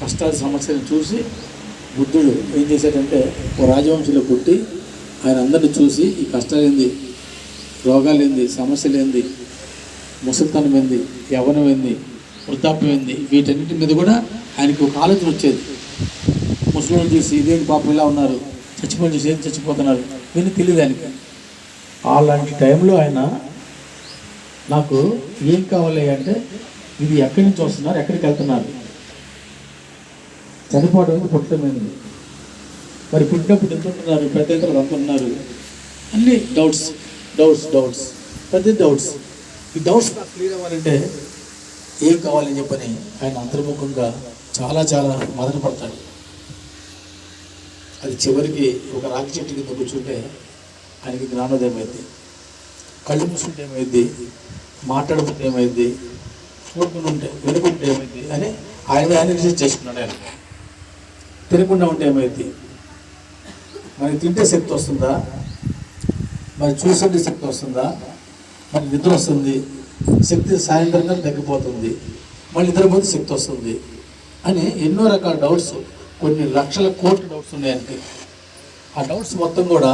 కష్టాల సమస్యలు చూసి బుద్ధుడు ఏం చేశాడంటే ఓ రాజవంశంలో పుట్టి ఆయన అందరిని చూసి ఈ కష్టాలు ఏంది, రోగాలు ఏంది, సమస్యలు ఏంది, ముసలితనం ఏంది, యవ్వనం ఏంది, వృద్ధాప్యం ఏంది, వీటన్నిటి మీద కూడా ఆయనకి ఒక ఆలోచన వచ్చేది. ముసలిని చూసి ఇదేంటి పాపం ఇలా ఉన్నారు, చచ్చిపోయి చూసి ఏం చచ్చిపోతున్నారు, వీళ్ళు తెలియదు ఆయనకి. అలాంటి టైంలో ఆయన నాకు ఏం కావాలి అంటే ఇది ఎక్కడి నుంచి వస్తున్నారు, ఎక్కడికి వెళ్తున్నారు, చనిపోవడం పుట్టమైంది, మరి పుట్టినప్పుడు ఎంత ఉంటున్నారు, పెద్ద ఎంత అంటున్నారు, అన్ని డౌట్స్ డౌట్స్ డౌట్స్ ప్రతి డౌట్స్. ఈ డౌట్స్ క్లియర్ అవ్వాలంటే ఏం కావాలని చెప్పని ఆయన అంతర్ముఖంగా చాలా చాలా మదన పడతాడు. అది చివరికి ఒక రాగి చెట్టు కింద కూర్చుంటే ఆయనకి జ్ఞానోదయం అయింది, కళ్ళు మూసుకుంటే ఏమైంది, మాట్లాడుకుంటే ఏమైంది, చూడుకుని ఉంటే వినుకుంటే ఏమైంది అని ఆయన రిసీవ్ చేసుకున్నాడు. ఆయన తినకుండా ఉంటే ఏమైంది, మనకి తింటే శక్తి వస్తుందా, మరి చూసే శక్తి వస్తుందా, మరి నిద్ర వస్తుంది, శక్తి సాయంత్రంగా తగ్గిపోతుంది, మళ్ళీ నిద్రపోతే శక్తి వస్తుంది అని ఎన్నో రకాల డౌట్స్, కొన్ని లక్షల కోట్ల డౌట్స్ ఉన్నాయి ఆయనకి. ఆ డౌట్స్ మొత్తం కూడా